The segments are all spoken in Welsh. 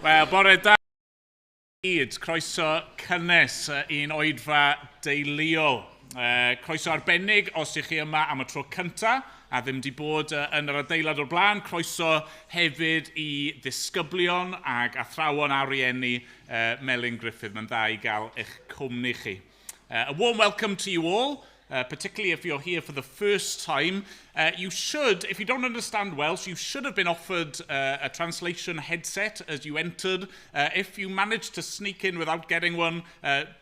Wel, bore da gyd, croeso cynnes i'n Oedfa Deuluol. Croeso arbennig os ych chi yma am y tro cyntaf a ddim di bod yn yr adeilad o'r blaen. Croeso hefyd i ddisgyblion ag athrawon a rieni Melyn Griffith. Mae'n dda i gael eich cwmni chi. A warm welcome to you all. Particularly if you're here for the first time, you should, if you don't understand Welsh, you should have been offered a translation headset as you entered. If you managed to sneak in without getting one,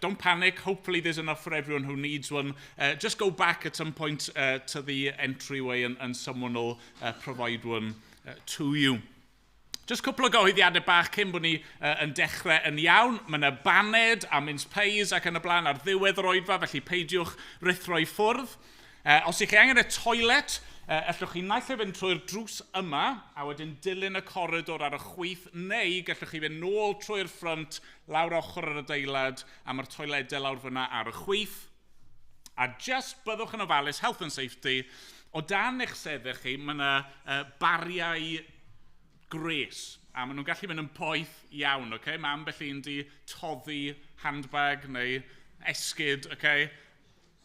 don't panic. Hopefully there's enough for everyone who needs one. Just go back at some point to the entryway and someone will provide one to you. Just cwpl o gyhoeddiadau bach cyn bod ni yn dechrau yn iawn. Mae yna baned a mince pies ac yn y blaen ar ddiwedd yr oedfa, felly peidiwch rithro i ffwrdd. Os ych chi angen y toilet, allwch chi naill ai fynd trwy'r drws yma a wedyn dilyn y coridor ar y chwith, neu gallwch chi fynd nôl trwy'r ffront lawr ochr yr adeilad a mae'r toiledau lawr fyna ar y chwith. A just byddwch yn ofalus, health and safety, o dan eich seddech chi, mae yna bariau gres, a maen nhw'n gallu mynd yn poeth iawn, okay? Mae ambell un di toddi handbag neu esgid, okay?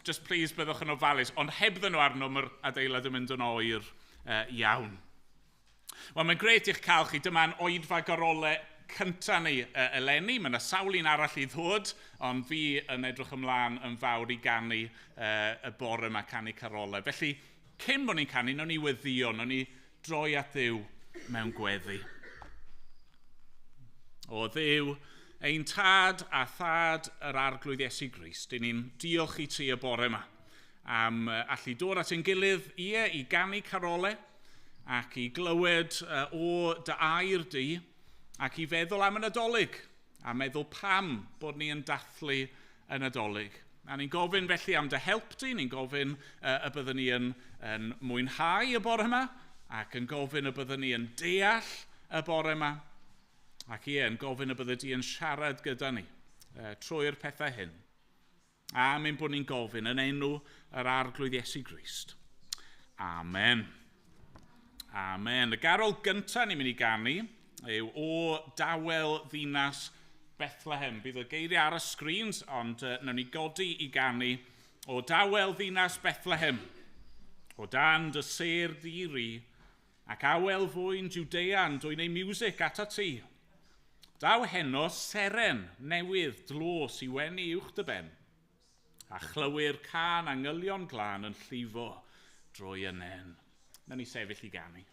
Just please byddwch yn ofalus, ond hebddyn nhw arno mae'r adeilad yn mynd yn oer iawn. Wel, mae'n gret i'ch cael chi, dyma'n oedfa Garolau cynta ni eleni. Mae yna sawl un arall i ddod, ond fi yn edrych ymlaen yn fawr i ganu y bore yma canu Carolau. Felly, cyn bod ni'n canu, nawn ni weddio, nawn ni droi at Dduw mewn gweddi. O Dduw, ein tad a thad yr arglwydd Iesu Grist, i ni'n diolch i ti y bore yma am allu dod at ein gilydd i ganu Carolau ac i glywed o dy air di ac i feddwl am y Nadolig a meddwl pam bod ni yn dathlu y Nadolig. A ni'n gofyn felly am dy help di, ni'n gofyn y byddwn ni yn mwynhau y bore yma ac yn gofyn y byddwn ni yn deall y bore yma ac yn gofyn y byddwn ni yn siarad gyda ni trwy'r pethau hyn. A mynd bod ni'n gofyn yn enw yr arglwydd Iesu Grist. Amen. Amen. Y garol gyntaf ni'n mynd i ganu yw o dawel ddinas Bethlehem. Bydd y geiriau ar y screens, ond nawn ni godi i ganu o dawel ddinas Bethlehem. O dan dy ser ddi-ri, ac awel fwyn Judea yn dwy'n ei music at ti. Daw heno seren newydd dlos i wenu uwch dy ben, a chlywir can angylion glân yn llifo drwy y nen. Nawn ni sefyll i ganu.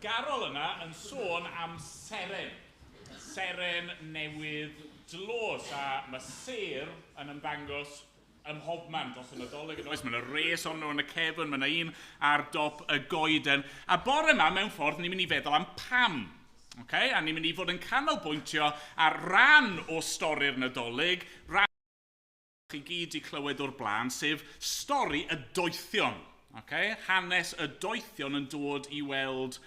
garol yna yn sôn am seren. Seren newydd dlos, a mae ser yn ymddangos ym mhobman dros y Nadolig. Oes, mae yna res o'n nhw yn y cefn, mae yna un ar dop y goeden. A bore yma, mewn ffordd, ni'n mynd i feddwl am pam. Okay? A ni'n mynd i fod yn canolbwyntio ar ran o stori'r Nadolig, ran chi gyd i clywed o'r blaen, sef stori y doethion. Okay? Hanes y doethion yn dod i weld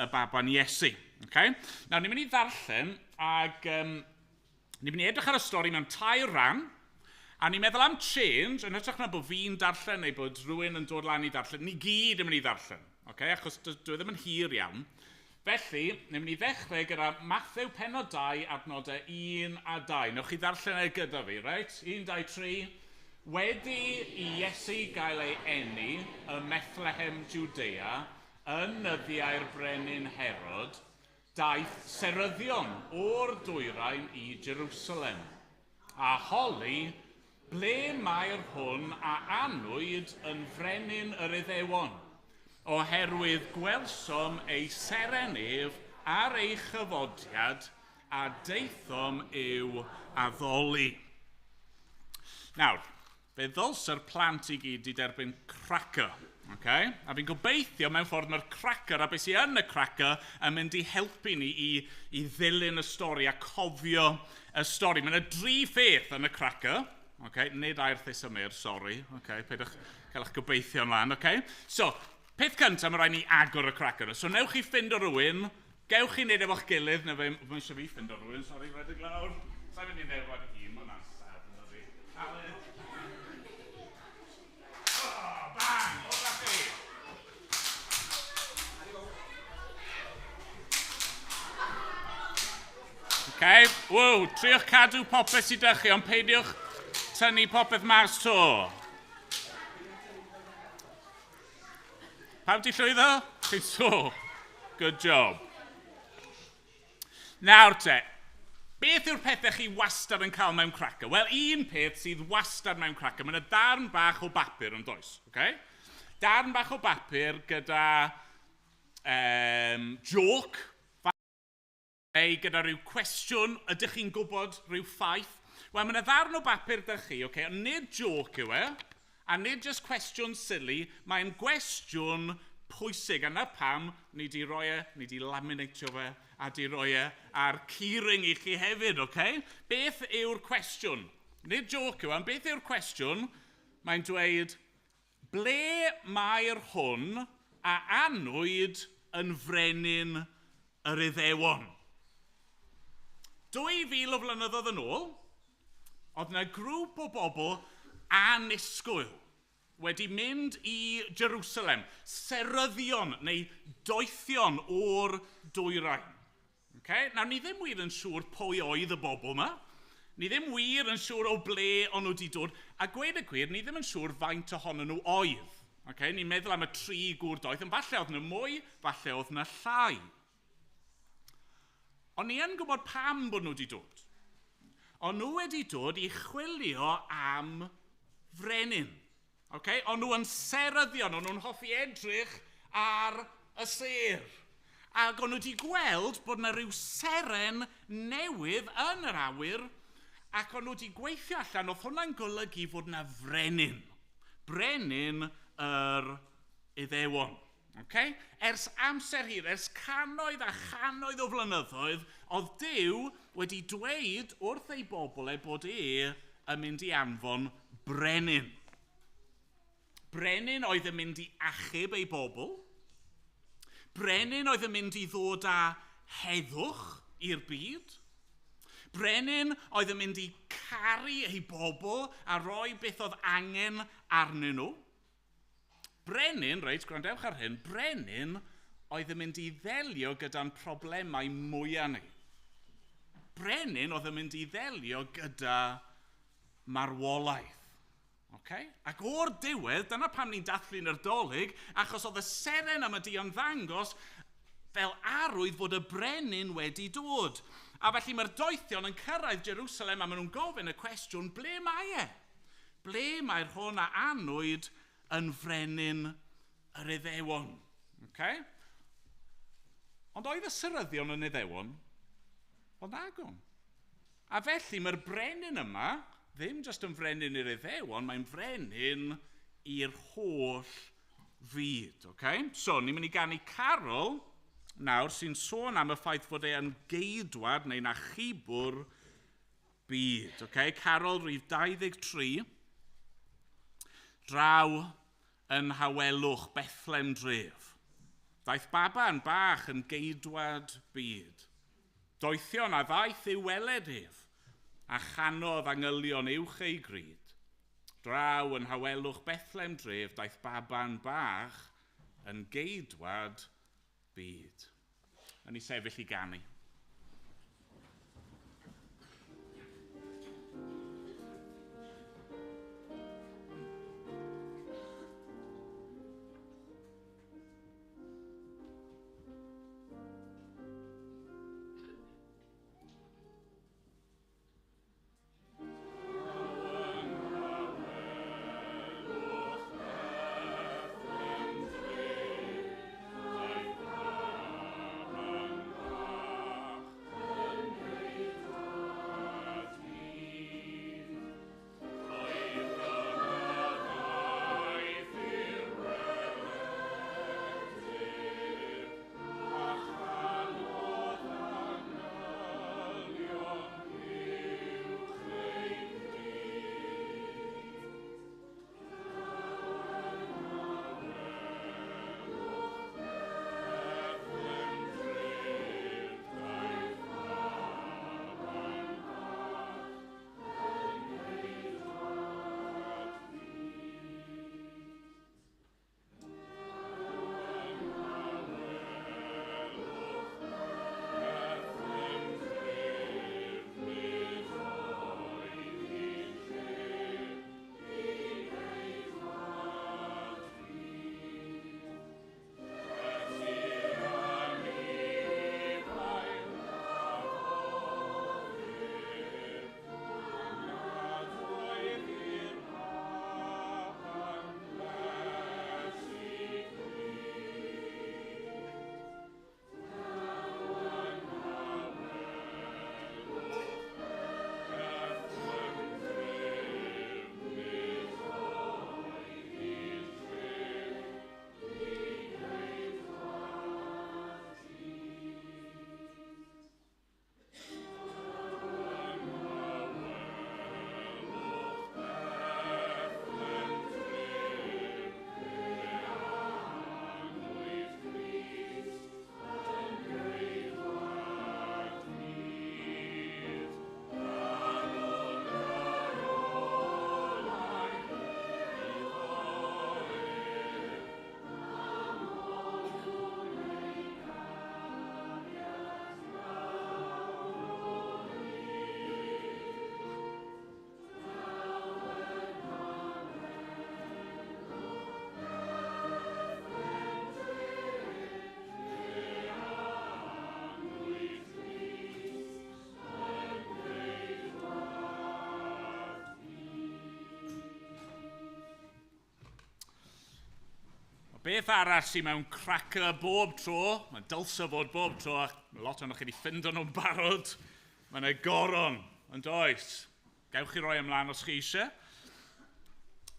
y baban Iesu. Okay? Nawr, ni'n mynd i ddarllen, ag ni'n mynd i edrych ar y stori mewn tair ran, a ni'n meddwl am change, yn hytrach na bod fi'n darllen neu bod rhywun yn dod lan i darllen, ni gyd yn mynd i darllen, okay? Achos dwi ddim yn hir iawn. Felly, ni'n mynd i ddechrau gyda Mathew pennod 2, adnodau 1 a 2. Newch chi ddarllen e gyda fi, right? 1, 2, 3. Wedi i Iesu gael ei eni ym Methlehem, Judea, yn nyddiau'r brenin Herod, daeth seryddion o'r dwyrain i Jerusalem, a holi ble mae'r hwn a anwyd yn frenin yr Iddewon, oherwydd gwelsom ei serenef ar ei chyfodiad a deithom i'w addoli. Nawr, fe ddylsa'r plant i gyd i derbyn cracker. Okay? A fi'n gobeithio mewn ffordd mae'r cracker a beth sy'n yn y cracker yn mynd i helpu ni i ddilyn y stori a cofio y stori. Mae yna 3 pheth yn y cracker. Okay? Nid air thesymir, sori. Okay? Peidiwch cael eich gobeithio ymlaen. Okay? So, peth cyntaf, mae rhaid ni agor y cracker. So, newch chi ffind o rhywun, gewch chi wneud efo'ch gilydd, neu fe eisiau fi ffind o rhywun, sori, rhaid i glawr. Sa'n mynd i wneud rhaid i hun, mae'n ansaf, yn dod i. Bang! O, da chi! Okay, wow, triwch cadw popeth i dychu, ond peidiwch tynnu popeth mas to. Pawb di llwyddo? Chi'n so. Good job. Nawr te, beth yw'r pethau chi wastad yn cael mewn cracker? Wel, un peth sydd wastad mewn cracker, mae'n y darn bach o bapur yn does. Okay? Darn bach o bapur gyda joke, neu gyda rhyw cwestiwn, ydych chi'n gwybod rhyw ffaith? Wel, mae'n y ddarn o bapur dych chi, okay? Ond nid joke yw e, a nid just cwestiwn silly, mae'n gwestiwn pwysig, a na pam ni di roi e, ni di laminatio fe, a di roi e ar keyring i chi hefyd, okay? Beth yw'r cwestiwn? Nid joke yw e, ond beth yw'r cwestiwn? Mae'n dweud, ble mae'r hwn a anwyd yn frenin yr Iddewon? 2000 o flynyddoedd yn ôl, oedd yna grŵp o bobl anisgwyl wedi mynd i Jerusalem, seryddion neu doethion o'r dwyrain. Okay? Nawr, ni ddim wir yn siŵr pwy oedd y bobl yma. Ni ddim wir yn siŵr o ble o'n nhw wedi dod. A gweud y gwir, ni ddim yn siŵr faint ohonyn nhw oedd. Okay? Ni'n meddwl am y 3 gŵr doeth, ond falle oedd yna mwy, falle oedd yna llai. Ond ni yn gwybod pam bod nhw wedi dod. Ond nhw wedi dod i chwilio am frenin. Okay? Ond nhw yn seryddion, ond nhw'n hoffi edrych ar y ser. Ac ond nhw wedi gweld bod yna rhyw seren newydd yn yr awyr, ac ond nhw wedi gweithio allan, oedd hwnna'n golygu fod yna frenin. Brenin yr Iddewon. Okay? Ers amser hir, ers cannoedd a channoedd o flynyddoedd, oedd Duw wedi dweud wrth ei bobl bod yn mynd i anfon brenin. Brenin oedd yn mynd i achub ei bobl. Brenin oedd yn mynd i ddod â heddwch i'r byd. Brenin oedd yn mynd i caru ei bobl a roi beth oedd angen arnyn nhw. Brenin, reit, gwrandewch ar hyn, brenin oedd yn mynd i ddelio gyda'n problemau mwyaf ni. Brenin oedd yn mynd i ddelio gyda marwolaeth. Okay? Ac o'r diwedd, dyna pam ni'n dathlu'n Nadolig, achos oedd y seren am ydi yn ddangos fel arwydd fod y brenin wedi dod. A felly mae'r doethion yn cyrraedd Jerusalem a maen nhw'n gofyn y cwestiwn, ble mae e? Ble mae'r hwn a anwyd yn frenin yr Iddewon? Okay? Ond oedd y syryddion yn Iddewon, ond agon. A felly mae'r brenin yma, ddim jyst yn frenin i'r Iddewon, mae'n frenin i'r holl fyd. Okay? So, ni'n mynd i ganu Carol nawr sy'n sôn am y ffaith fod e yn geidwad neu na chibwr byd. Okay? Carol rhif 23, draw yn Hawelwch, Bethlem dref. Daeth baba yn bach yn geidwad byd. Doethion a ddaeth i'w weled ef, a chanodd angylion uwch ei gryd. Draw yn Hawelwch, Bethlem dref, daeth baba'n bach yn geidwad byd. Yn ei sefyll i ganu. Beth arall sy'n mewn cracker bob tro, mae'n dylse fod bob tro, a lot o'n chi wedi ffindo nhw'n barod, mae'n ei goron, yn does. Gewch chi roi ymlaen os chi eisiau.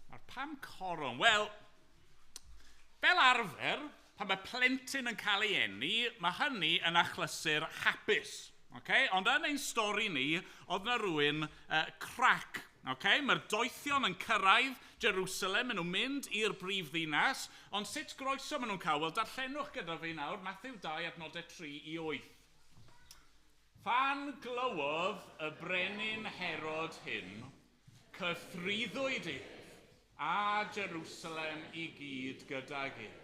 Mae'r pam coron? Wel, fel arfer, pan mae plentyn yn cael ei eni, mae hynny yn achlysur hapus. Okay? Ond yn ein stori ni, oedd na rhywun crac. Okay? Mae'r doethion yn cyrraedd Jerusalem, maen nhw'n mynd i'r brif ddinas, ond sut groeso maen nhw'n cael? Wel, darllenwch gyda fi nawr, Mathew 2, adnodau 3 i 8. Phan glywodd y brenin Herod hyn, cythryddwyd ef a Jerusalem i gyd gydag ef.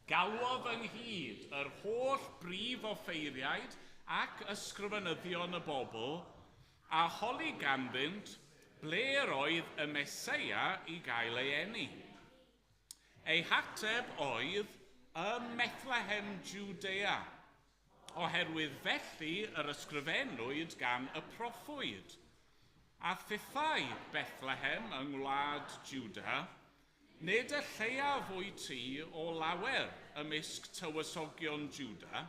Galwodd ynghyd yr holl brif offeiriaid ac ysgrifenyddion y bobl, a holi ganddynt ble oedd y Meseia i gael ei eni. Ei hateb oedd y Bethlehem Jwdea, oherwydd felly yr ysgrifennwyd gan y proffwyd. A thithau Bethlehem yng ngwlad Jwda, nid y lleiaf wyt ti o lawer ymysg tywysogion Jwda,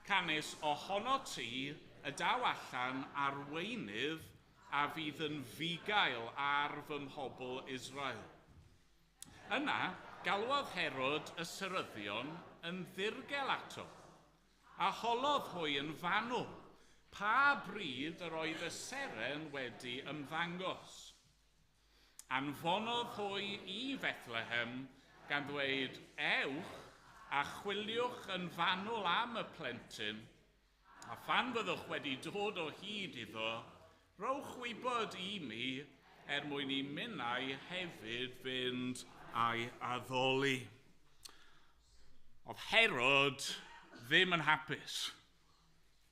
canis ohono ti y daw allan arweinydd a fydd yn fugail ar fy mhobl Israel. Yna, galwodd Herod y Seryddion yn ddirgel ato, a holodd hwy yn fanwl, pa bryd yr oedd y seren wedi ymddangos. Anfonodd hwy i Bethlehem gan ddweud, ewch a chwiliwch yn fanwl am y plentyn, a phan byddwch wedi dod o hyd iddo, rowch wybod i mi mwyn i minnau hefyd fynd a'i addoli. Oedd Herod ddim yn hapus.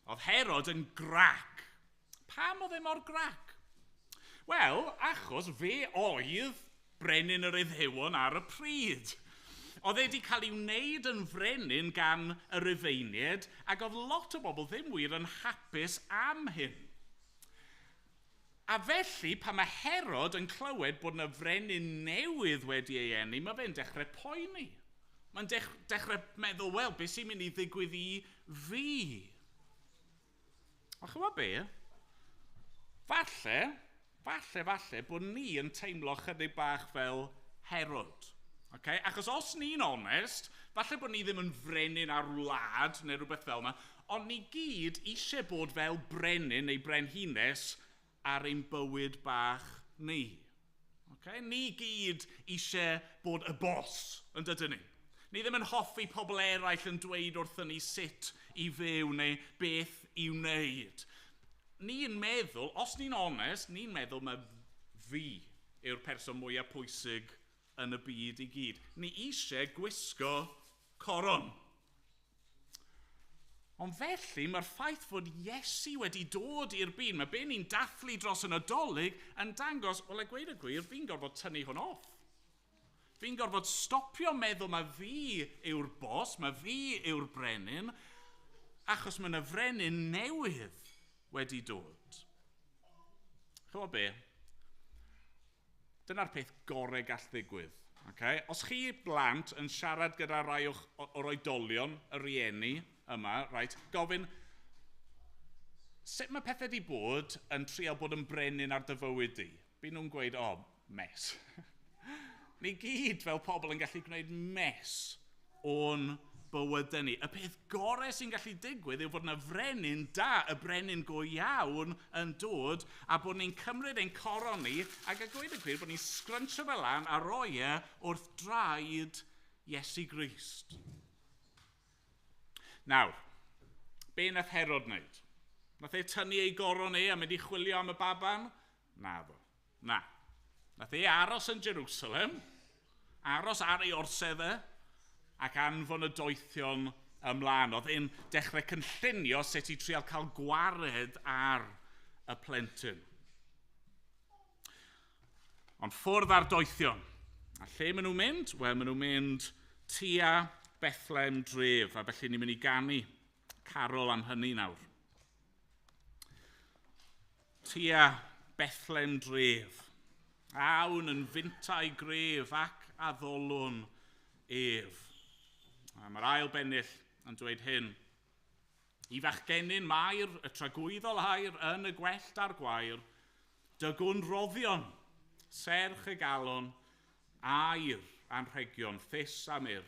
Oedd Herod yn grac. Pam oedd e mor grac? Wel, achos fe oedd brenin yr Iddewon ar y pryd. Oedd e wedi cael ei wneud yn frenin gan y Rufeiniaid, ac oedd lot o bobl ddim wir yn hapus am hyn. A felly, pan mae Herod yn clywed bod yna frenin newydd wedi ei eni, mae fe'n dechrau poeni. Mae'n dechrau meddwl, wel, beth sy'n mynd i ddigwydd i fi? A chybod be? Falle bod ni yn teimlo chydig bach fel Herod. Okay? Achos os ni'n onest, falle bod ni ddim yn frenin ar wlad neu rhywbeth fel yna, ond ni gyd eisiau bod fel brenin neu brenhines ar ein bywyd bach ni. Okay? Ni gyd eisiau bod ebost, yn dydyn ni. Ni ddim yn hoffi pobl eraill yn dweud wrthyn ni sut i fyw neu beth i wneud. Ni'n meddwl, os ni'n onest, ni'n meddwl mae fi yw'r person mwyaf pwysig yn y byd i gyd. Ni eisiau gwisgo coron. Ond felly, mae'r ffaith fod Iesu wedi dod i'r byd, mae be ni'n dathlu dros y Nadolig yn dangos, wel, a gweud y gwir, fi'n gorfod tynnu hwn off. Fi'n gorfod stopio meddwl mae fi yw'r bos, mae fi yw'r brenin, achos mae yna frenin newydd wedi dod. Chybod be? Dyna'r peth gorau gall ddigwydd. Okay? Os chi blant yn siarad gyda rai o'r oedolion, y rieni yma, right, gofyn, sut mae pethau wedi bod yn trial bod yn brenin ar dy fywyd di? Bydd nhw'n gweud, mes. Ni gyd fel pobl yn gallu gwneud mes o'n bywydau ni. Y peth gorau sy'n gallu digwydd yw bod yna frenin da, y brenin go iawn yn dod, a bod ni'n cymryd ein coron ni, ac a gweud y gwir bod ni'n sgryntsio fel lan a roi wrth draed Iesu Grist. Nawr, be nath Herod wneud? Nath e tynnu ei goron a mynd i chwilio am y baban? Na. Nath e aros yn Jerusalem, aros ar ei orsedd ac anfon y doethion ymlaen. Oedd e'n dechrau cynllunio sut i trial cael gwared ar y plentyn. Ond ffwrdd ar doethion. A lle maen nhw'n mynd? Wel, maen nhw'n mynd tua Bethlehem dref, a felly ni'n mynd i ganu carol am hynny nawr. Tua Bethlehem dref. Awn yn fyntau gref ac addolwn ef. Mae'r ail bennill yn dweud hyn. I fachgenyn Mair, y tragwyddol air yn y gwellt a'r gwair, dygwn roddion, serch y galon, air anrhegion, ffys a myr.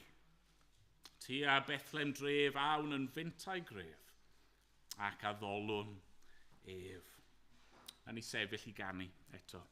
Tua Bethlehem dref awn yn fyntau gref ac addolwn ef. Yn ei sefyll i ganu eto.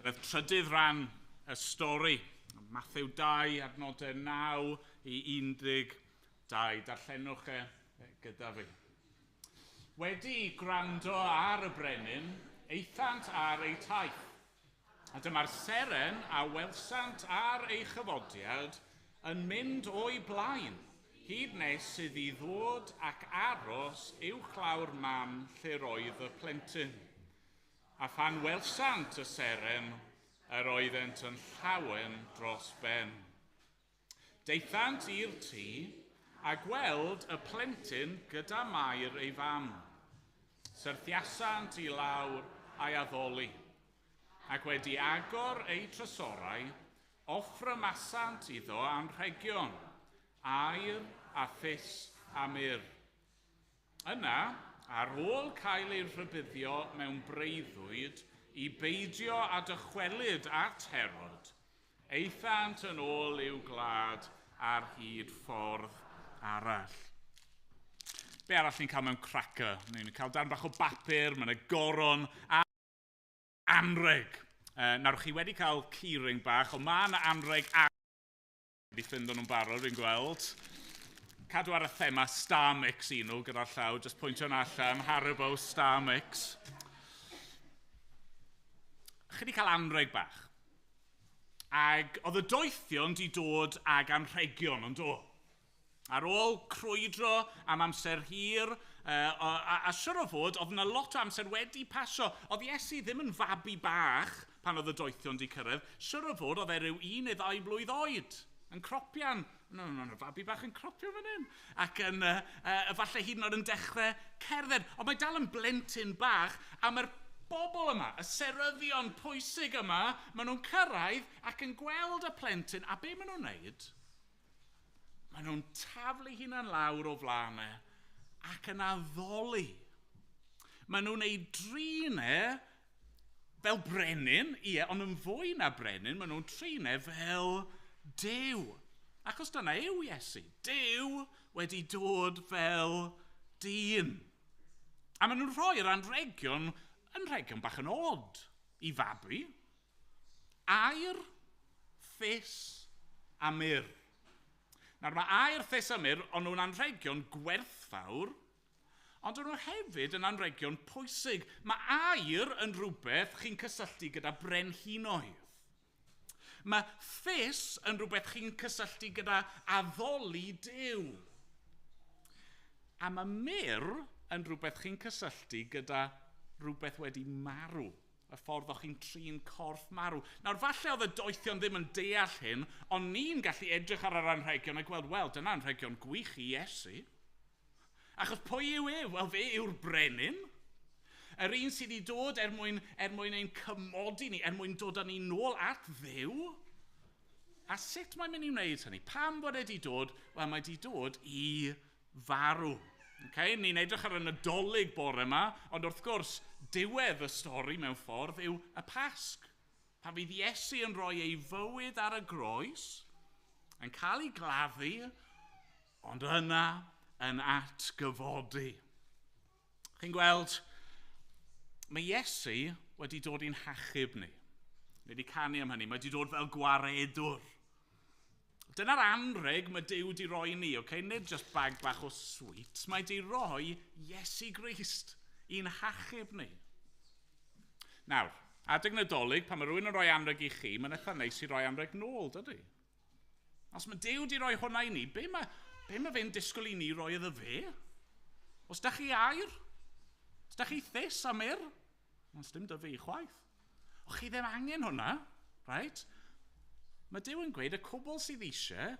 Fydd trydydd ran y stori. Mathew 2, adnodau 9 i 12. Darllenwch gyda fi. Wedi gwrando ar y brenin, eithant ar ei taith. A dyma'r seren a welsant ar ei chyfodiad yn mynd o'i blaen, hyd nes sydd i ddod ac aros uwchlaw'r man lle roedd y plentyn. A phan welsant y seren, yr oeddent yn llawen dros ben. Deithant i'r tŷ a gweld y plentyn gyda Mair ei fam. Syrthiasant i lawr a'i addoli, ac wedi agor ei trysorau, offrymasant iddo anrhegion, aur a ffys a myr. Yna, ar ôl cael ei rhybuddio mewn breuddwyd i beidio a dychwelyd at Herod, eithant yn ôl i'w glad ar hyd ffordd arall. Be arall ni'n cael mewn cracker? Ni'n cael darn bach o bapur, mae'n y goron a anreg. Nawr, chi wedi cael keyring bach, ond mae'n anreg a wedi ffindo nhw'n barod, fi'n gweld. Cadw ar y thema Star Mix i nhw gyda'r llaw, just pwyntio'n allan, Haribo Star Mix. Chi wedi cael anreg bach. Ac oedd y doethion di dod ag anrhegion, ond o. Ar ôl crwydro am amser hir, a siwr o fod, oedd yna lot o amser wedi pasio. Oedd Iesu ddim yn fabi bach pan oedd y doethion di cyrraedd. Siwr o fod, oedd ryw 1 neu 2 blwydd oed. Yn cropian. No, fabi bach yn cropio fan hyn. Ac yn, falle hyd yn oed yn dechrau cerdded. Ond mae dal yn blentyn bach, a mae'r bobl yma, y seryddion pwysig yma, maen nhw'n cyrraedd ac yn gweld y plentyn. A be maen nhw'n neud? Maen nhw'n taflu hunan lawr o flanau ac yn addoli. Maen nhw'n ei drinau fel brenin, ond yn fwy na brenin, maen nhw'n trinau fel Duw. Achos dyna yw Iesu. Duw wedi dod fel dyn. A maen nhw'n rhoi'r anrhegion bach yn od i fabi. Aur, ffys a myr. Nawr mae aur, ffys a myr, ond nhw'n anrhegion gwerthfawr, ond nhw hefyd yn anrhegion pwysig. Mae aur yn rhywbeth chi'n cysylltu gyda brenhinoedd. Mae ffys yn rhywbeth chi'n cysylltu gyda addoli Duw. A mae myr yn rhywbeth chi'n cysylltu gyda rhywbeth wedi marw. Y ffordd o'ch chi'n trin corff marw. Nawr, falle oedd y doethion ddim yn deall hyn, ond ni'n gallu edrych ar yr anrhegion a gweld, wel, dyna anrhegion gwych i Iesu. Achos pwy yw e? Wel, fe yw'r brenin. Yr un sydd wedi dod mwyn ein cymodi ni, mwyn dod â ni nôl at Dduw. A sut mae'n mynd i wneud hynny? Pam bod e wedi dod? Wel, mae wedi dod i farw. Okay? Ni'n edrych ar y Nadolig bore yma, ond wrth gwrs, diwedd y stori mewn ffordd yw y Pasg. Pa fydd Iesu yn rhoi ei fywyd ar y groes, yn cael ei gladdu, ond yna yn atgyfodi. Chi'n gweld, mae Iesu wedi dod i'n hachub ni. Ni wedi canu am hynny, mae wedi dod fel gwaredwr. Dyna'r anreg mae Duw wedi rhoi ni, okay? Nid just bag bach o sweets, mae wedi rhoi Iesu Grist i'n hachub ni. Nawr, adeg Nadolig, pan mae rhywun yn rhoi anreg i chi, mae'n eitha neis i roi anreg nôl, dydy? Os mae Duw wedi rhoi hwnna i ni, be mae fe'n disgwyl i ni roi iddo fe? Os da chi aur? Os da chi ffys a myr? Os dim dy fi chwaith. O chi ddim angen hwnna, right? Mae Duw yn gweud y cwbl sydd eisiau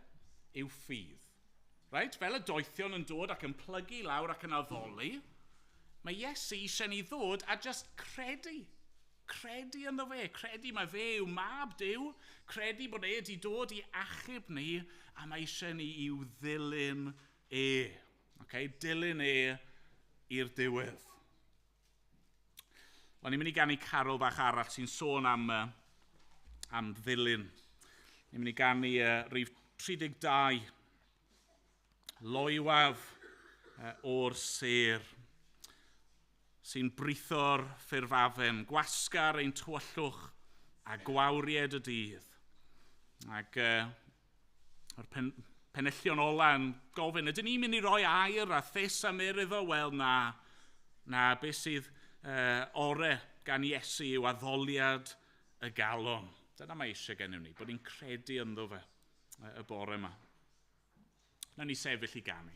yw ffydd. Right? Fel y doethion yn dod ac yn plygu lawr ac yn addoli, mae Iesu eisiau ni ddod a just credu. Credu ynddo fe. Credu mae fe yw mab Duw. Credu bod e wedi dod i achub ni a mae eisiau ni i'w ddilyn e. Okay? Dilyn e i'r diwedd. Wel, ni'n mynd i ganu carol bach arall sy'n sôn am ddilyn. Ni'n mynd i ganu rhif 32. Loewaf o'r ser sy'n britho'r ffurfafen, gwasgar ein tywyllwch a gwawried y dydd. Ac yr penellion ola yn gofyn, ydyn ni'n mynd i roi air a thys am iddo? Wel, na beth sydd ore gan Iesu yw addoliad y galon. Dyna mae eisiau gennym ni, bod ni'n credu ynddo fe y bore yma. Na ni sefyll i ganu.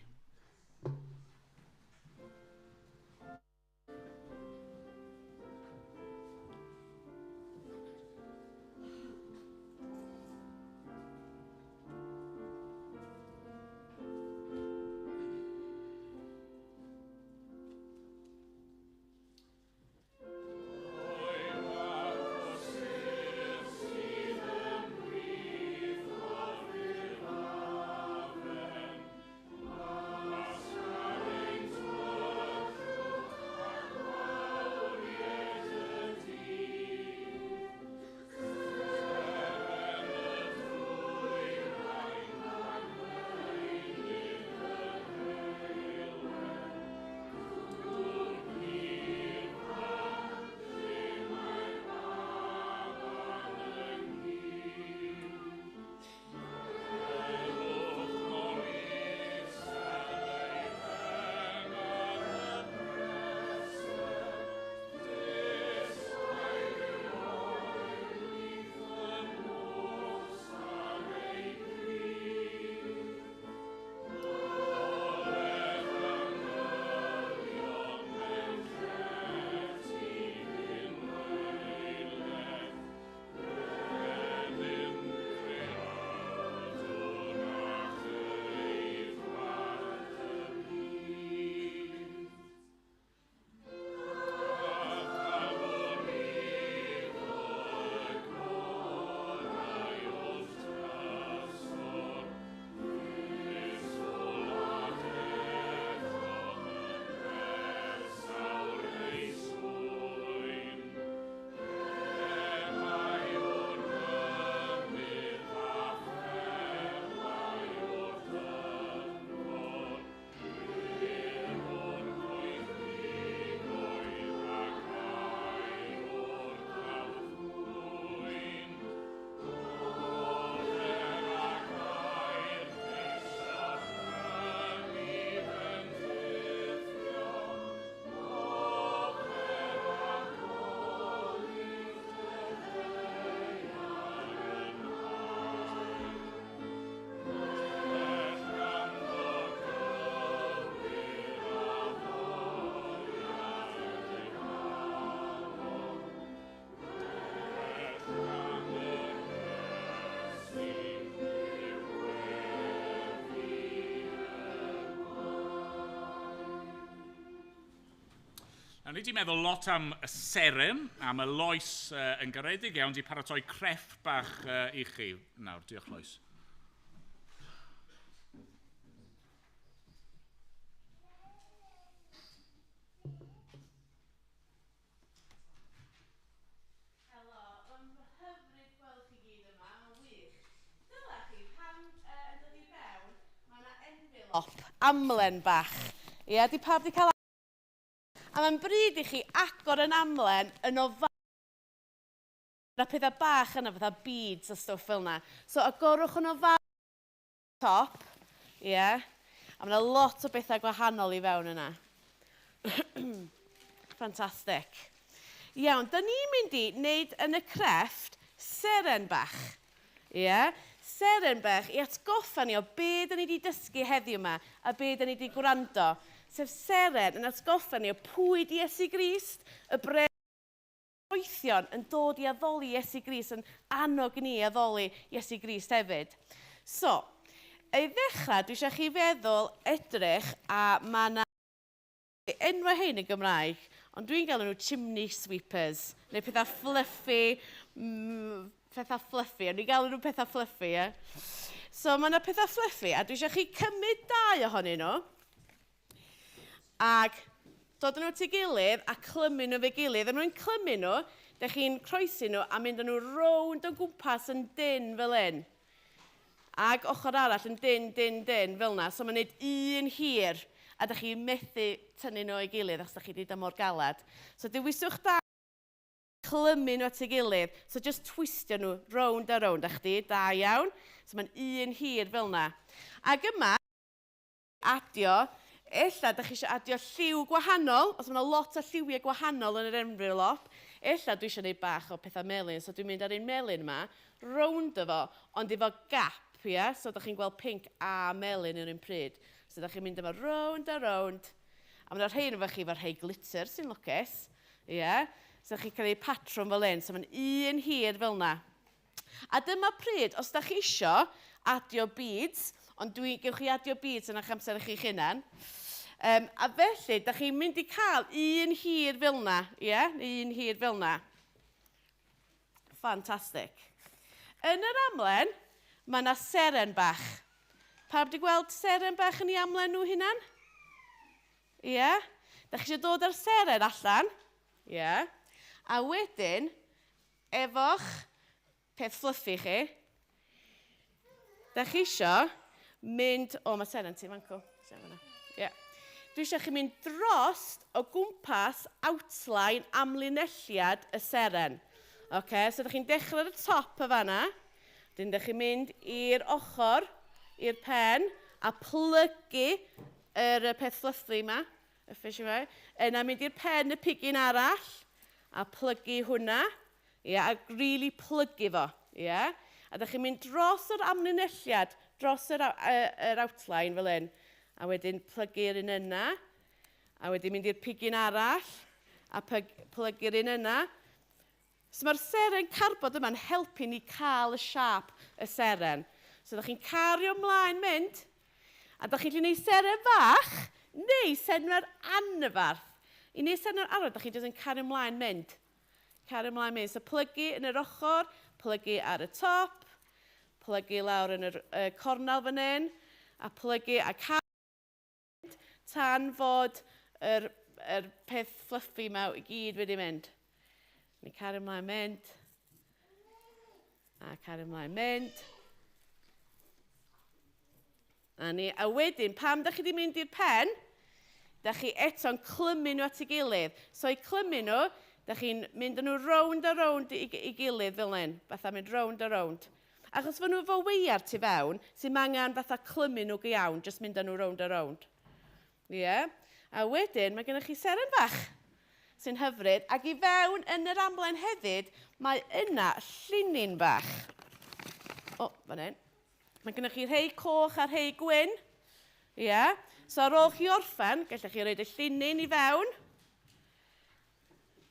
Ni wedi meddwl lot am y seren, am y loes yn garedig iawn, di paratoi creff bach i chi. Nawr, diolch Loes. Helo, mae'n hyfryd gweld chi gyd yma, mae'n wych. Dyla chi, pan yn dod i fewn, mae yna envelop amlen bach. Ia, di pawb di cael a mae'n bryd i chi agor yn amlen yn ofal. Yna pethau bach yna, fatha beads a stwff fel yna. So agorwch yn ofal top, ie. A mae yna lot o bethau gwahanol i fewn yna. Ffantastig. Iawn, da ni'n mynd i wneud yn y crefft seren bach. Ie. Seren bach i atgoffa ni o be da ni wedi dysgu heddiw yma a be da ni wedi gwrando. Sef seren yn atgoffa ni o pwy di Iesu Grist, y oethion yn dod i addoli Iesu Grist, yn annog ni addoli Iesu Grist hefyd. So, i ddechrau, dwi eisiau chi feddwl edrych a mae yna enwau hein yn Gymraeg, ond dwi'n galw nhw chimney sweepers, neu pethau fluffy, ond dwi'n galw nhw pethau fluffy, ie. So, mae yna pethau fluffy, a dwi eisiau chi cymryd 2 ohonyn nhw, ac dod nhw at ei gilydd a clymu nhw fe gilydd. A nhw'n clymu nhw, da chi'n croesi nhw a mynd nhw rownd o gwmpas yn dyn fel hyn. Ac ochr arall yn dyn fel yna. So mae'n gwneud un hir a da chi'n methu tynnu nhw o'i gilydd os da chi wedi mor galad. So dewiswch da clymu nhw at ei gilydd. So just twistio nhw round a round, a chdi, da iawn. So mae'n un hir fel yna. Ac yma, adio, ella da chi eisiau adio lliw gwahanol, os mae lot o lliwiau gwahanol yn yr envelop, ella dwi eisiau gwneud bach o pethau melyn, so dwi'n mynd ar un melyn yma, round efo, ond efo gap, ia? So da chi'n gweld pink a melyn yn un pryd. So da chi'n mynd yma round a round, a mae'na rhain efo chi efo rhai glitter sy'n lwcus, ia? So da chi'n cael ei patrwm fel un, so mae'n un hir fel yna. A dyma pryd, os da chi eisiau adio beads, ond gewch chi adio beads yn eich amser eich hunan, a felly, da chi'n mynd i cael un hir fel yna, ie? Un hir fel yna. Ffantastig. Yn yr amlen, mae yna seren bach. Pawb wedi gweld seren bach yn ei amlen nhw hunan? Ie? Da chi eisiau dod â'r seren allan? Ie? A wedyn, efo'ch peth fluffy chi, da chi eisiau mynd... O, mae seren ti, fanco. Ie. Dwi eisiau chi mynd drost o gwmpas outline amlinelliad y seren. Okay, so da chi'n dechrau ar y top y fanna, dyn da chi'n mynd i'r ochr, i'r pen, a plygu yr peth fluffy yma, y fish yma, yna mynd i'r pen y pigyn arall, a plygu hwnna, a really plygu fo, a da chi'n mynd dros yr amlinelliad, dros yr outline fel hyn, a wedyn plygu'r un yna, a wedyn mynd i'r pigyn arall, a plygu'r un yna. So mae'r seren carbod yma'n helpu ni cael y siap y seren. So da chi'n cario ymlaen mynd, a da chi'n gwneud seren fach, neu seren anferth. I wneud seren arfer, da chi'n jyst yn cario ymlaen mynd. Cario ymlaen mynd. So plygu yn yr ochr, plygu ar y top, plygu lawr yn yr cornel fan hyn, a plygu a cario mynd tan fod yr peth fluffy yma i gyd wedi mynd. Ni cario ymlaen mynd, a cario ymlaen mynd. A wedyn, pam da chi wedi mynd i'r pen, da chi eto'n clymu nhw at ei gilydd. So i clymu nhw, da chi'n mynd nhw round a round i gilydd fel hyn, fatha mynd round a round. Achos fod nhw fo weiar tu fewn, sy'n angen fatha clymu nhw iawn, jyst mynd nhw round a round. Ie? A wedyn, mae gennych chi seren bach sy'n hyfryd, ac i fewn yn yr amlen hefyd, mae yna llinyn bach. O, fan hyn. Mae gennych chi rhai coch a rhai gwyn. Ie. So ar ôl chi orffen, gallech chi roed y llinyn i fewn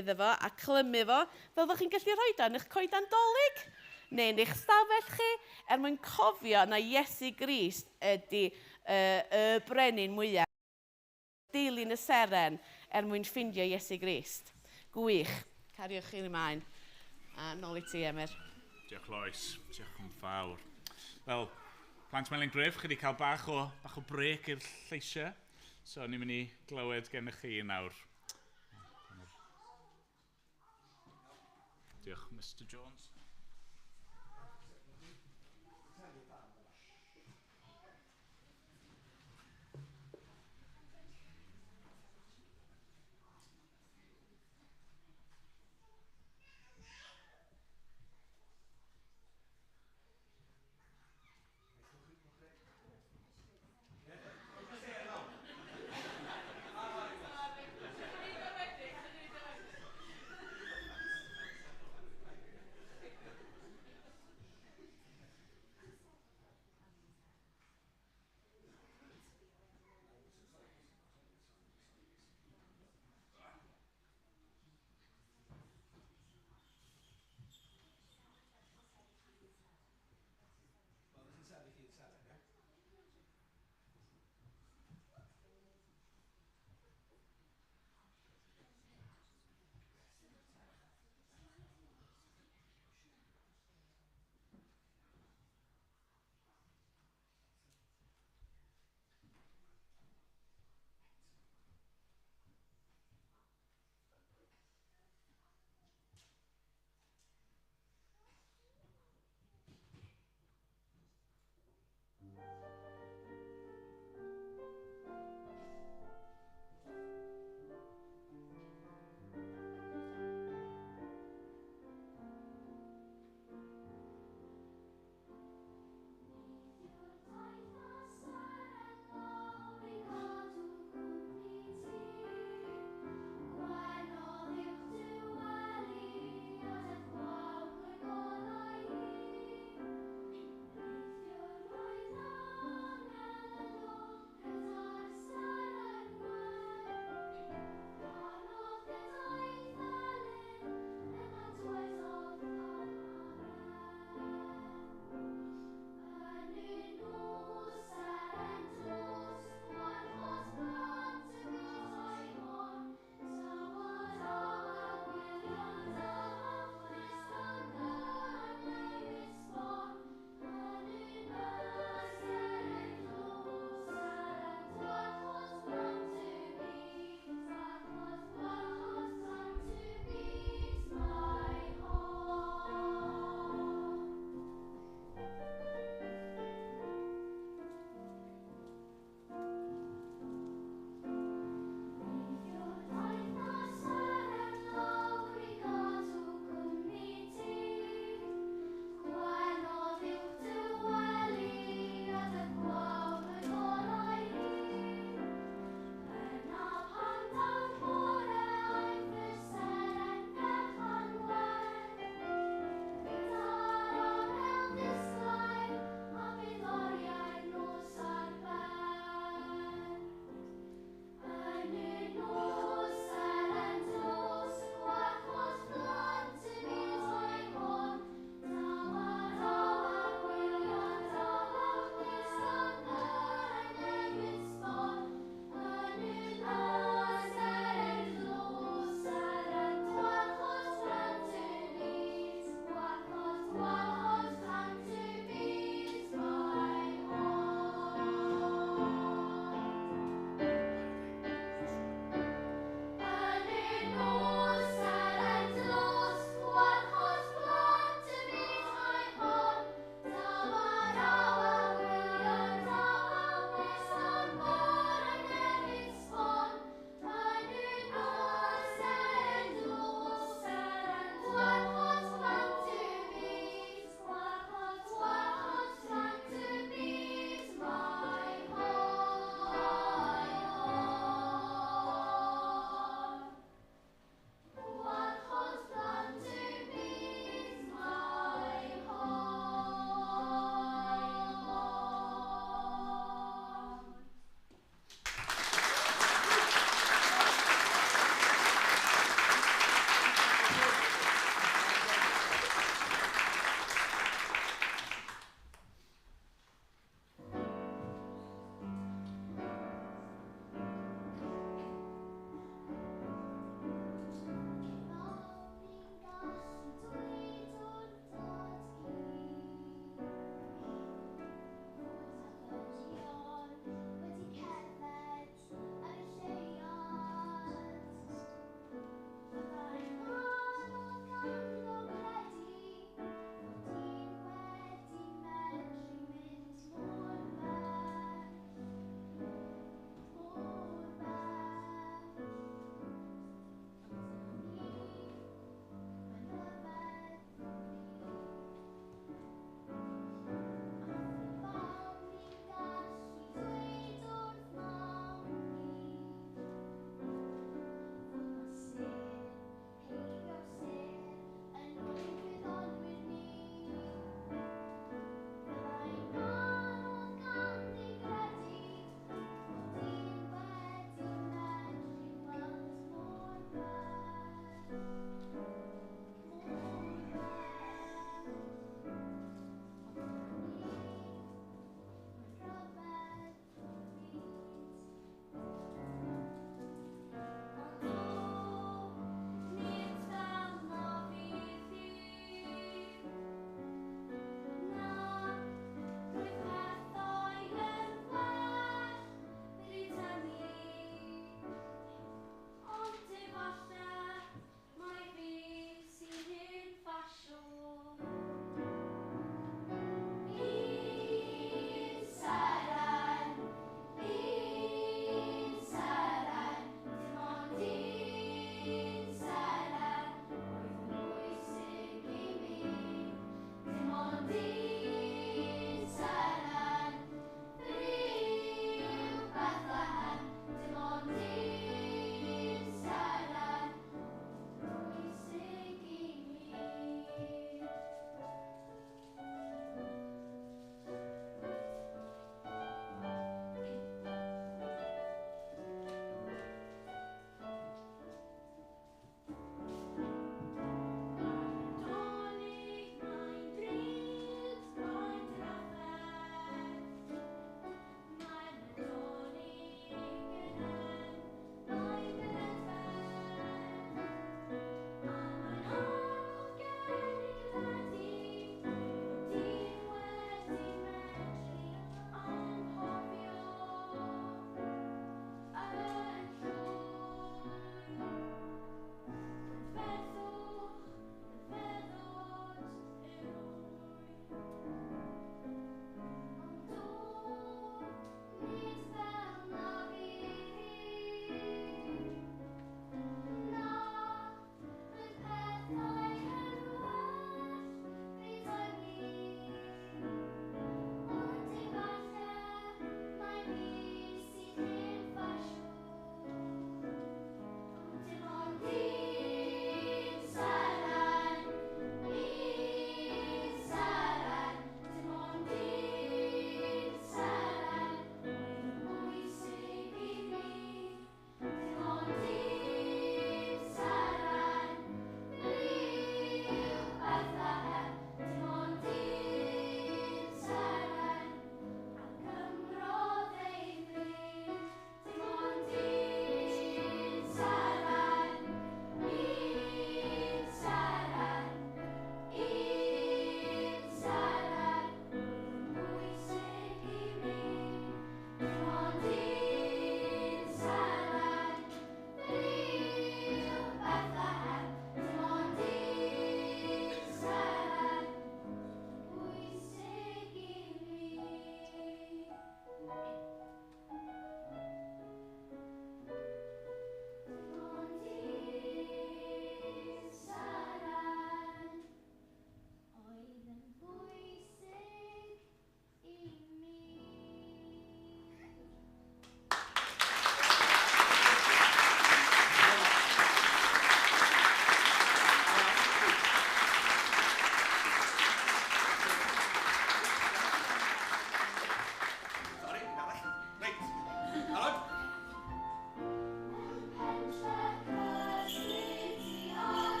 iddo fo a clymu fo, fel fod chi'n gallu rhoi yn eich coedan dolyg neu yn eich stafell chi, mwyn cofio na Iesu Grist ydy y brenin mwyaf. Dilyn y seren mwyn ffindio Iesu Grist. Gwych. Cariwch chi'n ymlaen. A nôl i ti, Emyr. Diolch Lois. Diolch yn fawr. Wel, plant Melyn Griff, chi wedi cael bach o brec i'r lleisiau. So, ni'n mynd i glywed gennych chi nawr. Diolch, Mr Jones.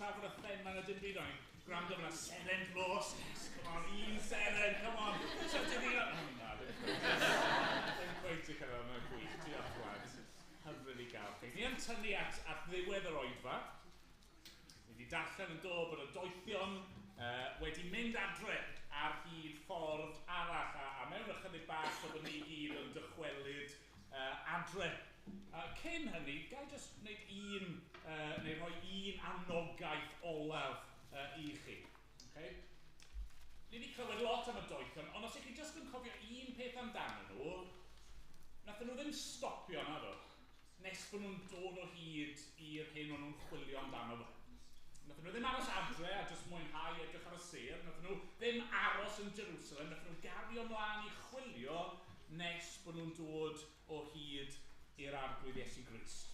trafod y thema na dim byd o'n gwrando fyna seren glos. Yes, come on, un seren, come on. So dyn ni... Na, ddim gweud i cyrraedd yna'n gwych. Diolch, lads. Hyfryd i gael chi. Ni yn tynnu at ddiwedd yr Oedfa. Ni wedi darllen yn dod bod y doethion wedi mynd adre ar hyd ffordd arall. A mewn ychydig bach bod ni gyd yn dychwelyd adre. Cyn hynny, gai jyst wneud neu rhoi un anogaeth olaf i chi. Okay? Ni wedi clywed lot am y doethion, ond os ych chi jyst yn cofio un peth amdano nhw, nath nhw ddim stopio na ddo, nes bod nhw'n dod o hyd i'r hyn o'n nhw'n chwilio amdano fo. Nath nhw ddim aros adre a jyst mwynhau edrych ar y sêr, nath nhw ddim aros yn Jerusalem, nath nhw gario ymlaen i chwilio nes bod nhw'n dod o hyd i'r arglwydd Iesu Grist.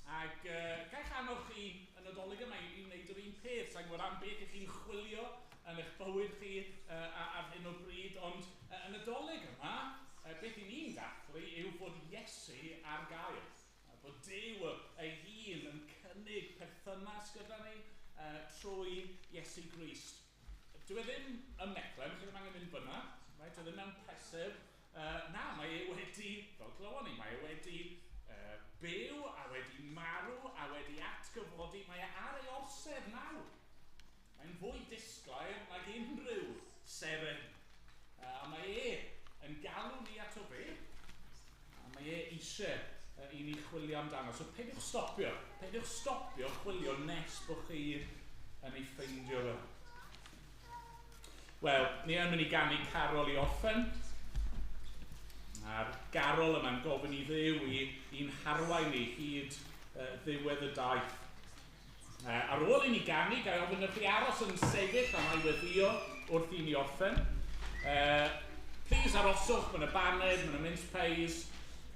Ac gaich annog chi yn y Nadolig yma i wneud yr un peth, sa'n gwybod am beth ych chi'n chwilio yn eich bywyd chi ar hyn o bryd, ond yn y Nadolig yma, beth i ni'n dathlu yw bod Iesu ar gael. Bod Duw ei hun yn cynnig perthynas gyda ni trwy Iesu Grist. Dwi ddim yn Mechlem, chi ddim angen mynd fyna, dwi ddim mewn presur. Na, mae e wedi, fel glywon ni, mae e wedi byw a wedi marw a wedi atgyfodi, mae e ar ei orsedd nawr. Mae'n fwy disglair nag unrhyw seren. A mae e yn galw ni at o fe, a mae e eisiau i ni chwilio amdano. So peidiwch stopio chwilio nes bod chi yn ei ffeindio fe. Wel, ni yn mynd i ganu Carol i orffen. A'r Garol yma'n gofyn i Dduw i'n harwain ni hyd ddiwedd y daith. Ar ôl i ni ganu, gai ofyn i chi aros yn sefyll am ei weddio wrth i ni orffen. Please aroswch, mae yna baned, mae yna mince pies.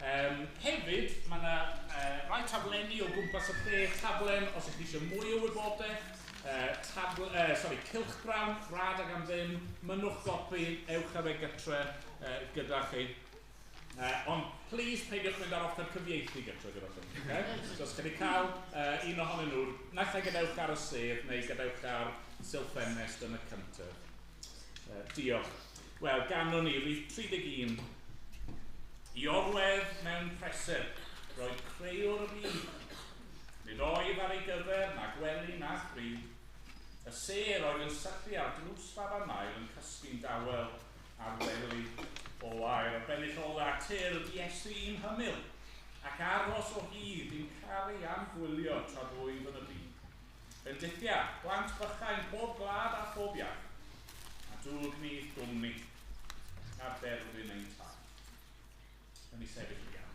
Hefyd, mae yna rai taflenni o gwmpas y lle, taflen os ydych chi eisiau mwy o wybodaeth. Cylchgrawn, rad ag am ddim, mynwch gopi, ewch ar ei gytre gyda chi. Ond, please, peidiwch mynd ar offer cyfieithu gytre gyda chi. Okay? So, os chi cael un ohonyn nhw, naill ai gadewch ar y sedd neu gadewch ar sylffenest yn y cyntaf. Diolch. Wel, ganon ni, rhif 31. I orwedd mewn presur, roedd creuwr y byd. Nid oedd ar ei gyfer, na gwely na thryd. Y sêr oedd yn syllu ar drws fab a mael yn cysgu'n dawel ar wely o air. A bennill ola tyrd Iesu i'n hymyl, ac aros o hyd i'n caru am gwylio tra dwyf yn y byd. Bendithia, blant bychain pob glad a phob iaith, a dŵr gnydd gwmni, a berfyn ein tan. Yn ei sefyll i gael.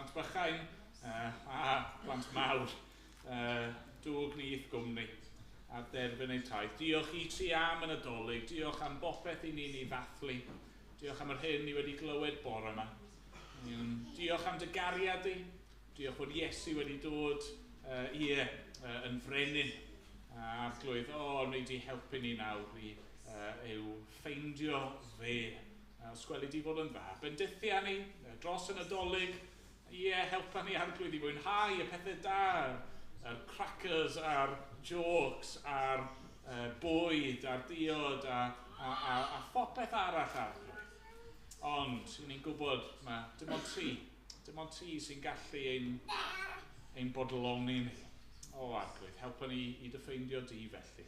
plant bychain a plant mawr. Dwg nith gwmni a derbyn ein taith. Diolch i ti am y Nadolig, diolch am bopeth i ni'n ei ddathlu, diolch am yr hyn ni wedi glywed bore yma. Diolch am dy gariad i, diolch bod Iesu wedi dod yn frenin. Arglwydd, wneud i helpu ni nawr i yw ffeindio fe. Os gweli di fod yn dda, bendithia ni dros y Nadolig, helpa ni arglwydd i fwynhau y pethau da, yr crackers a'r jokes a'r bwyd a'r diod a phopeth arall arglwydd. Ond, ni'n gwybod, dim ond ti sy'n gallu ein bodloni ni. Arglwydd, helpa ni i dyffeindio di felly.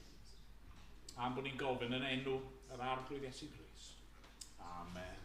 Am bod ni'n gofyn yn enw yr arglwydd Iesu Grist. Amen.